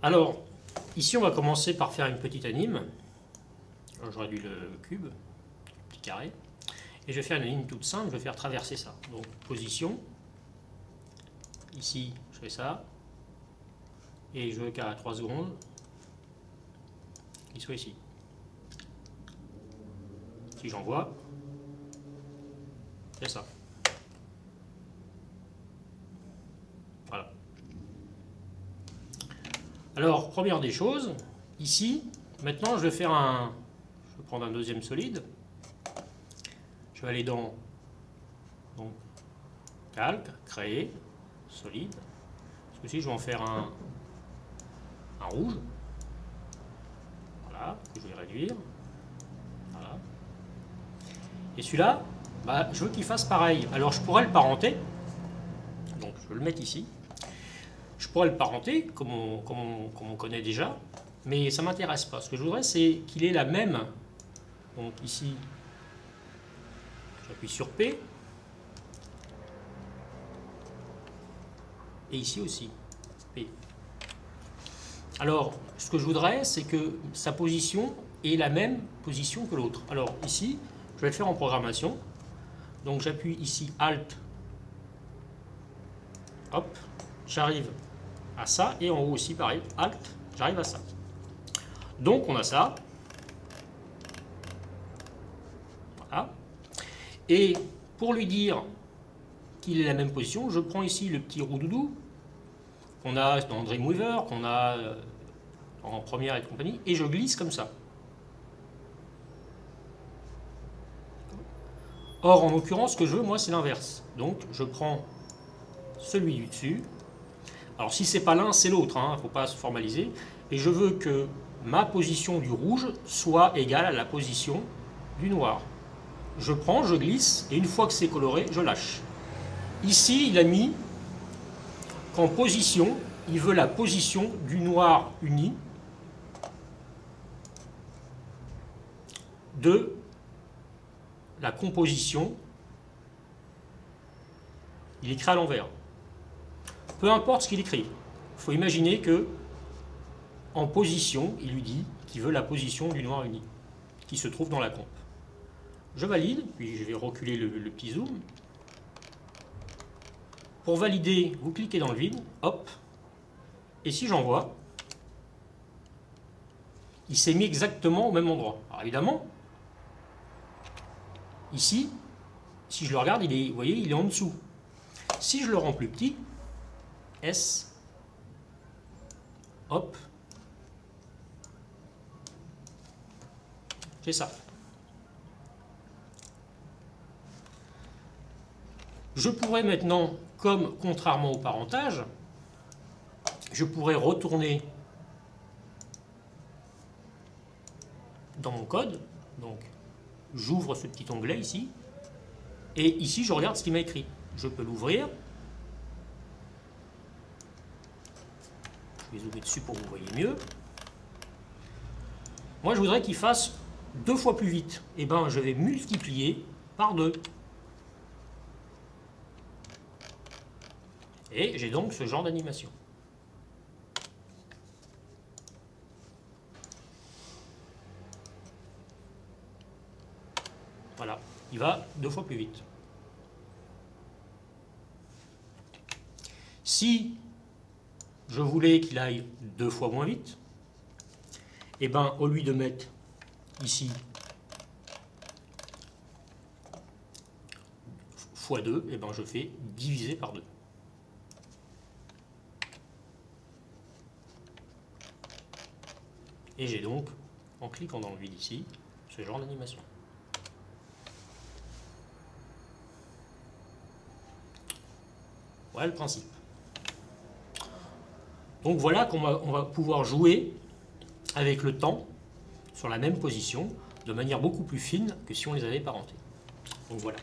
Alors, ici on va commencer par faire une petite anime. Je réduis le cube, le petit carré. Et je vais faire une anime toute simple, je vais faire traverser ça. Donc, position. Ici, je fais ça. Et je veux qu'à 3 secondes, il soit ici. Si j'envoie, c'est ça. Voilà. Alors, première des choses, ici, maintenant je vais faire un... Je vais prendre un deuxième solide. Je vais aller dans donc, calque, créer, solide. Ce coup-ci, je vais en faire un rouge. Voilà, que je vais réduire. Voilà. Et celui-là, bah, je veux qu'il fasse pareil. Alors je pourrais le parenter. Donc je vais le mettre ici. Je pourrais le parenter, comme on connaît déjà, mais ça ne m'intéresse pas. Ce que je voudrais, c'est qu'il ait la même. Donc ici, j'appuie sur P. Et ici aussi, P. Alors, ce que je voudrais, c'est que sa position ait la même position que l'autre. Alors ici, je vais le faire en programmation. Donc j'appuie ici Alt. Hop, j'arrive à ça. Et en haut aussi, pareil, Alt, j'arrive à ça. Donc on a ça. Voilà. Et pour lui dire qu'il est la même position, je prends ici le petit roux-doudou qu'on a dans Dreamweaver, qu'on a en Premiere et compagnie, et je glisse comme ça. Or, en l'occurrence, ce que je veux, moi, c'est l'inverse. Donc, je prends celui du dessus. Alors, si c'est pas l'un, c'est l'autre, hein, il ne faut pas se formaliser. Et je veux que ma position du rouge soit égale à la position du noir. Je prends, je glisse, et une fois que c'est coloré, je lâche. Ici, il a mis qu'en position, il veut la position du noir uni de la composition. Il écrit à l'envers. Peu importe ce qu'il écrit. Il faut imaginer que en position, il lui dit qu'il veut la position du noir uni qui se trouve dans la comp. Je valide, puis je vais reculer le petit zoom. Pour valider, vous cliquez dans le vide, hop, et si j'envoie, il s'est mis exactement au même endroit. Alors évidemment, ici, si je le regarde, vous voyez, il est en dessous. Si je le rends plus petit, S, hop, c'est ça. Je pourrais maintenant, comme contrairement au parentage, je pourrais retourner dans mon code. Donc, j'ouvre ce petit onglet ici. Et ici, je regarde ce qu'il m'a écrit. Je peux l'ouvrir. Je vais zoomer dessus pour que vous voyez mieux. Moi, je voudrais qu'il fasse 2 fois plus vite. Et bien, je vais multiplier par 2. Et j'ai donc ce genre d'animation. Voilà, il va 2 fois plus vite. Si je voulais qu'il aille 2 fois moins vite, et bien au lieu de mettre ici fois 2, et ben je fais diviser par 2. Et j'ai donc, en cliquant dans le vide ici, ce genre d'animation. Voilà le principe. Donc voilà qu'on va pouvoir jouer avec le temps sur la même position de manière beaucoup plus fine que si on les avait parentés. Donc voilà.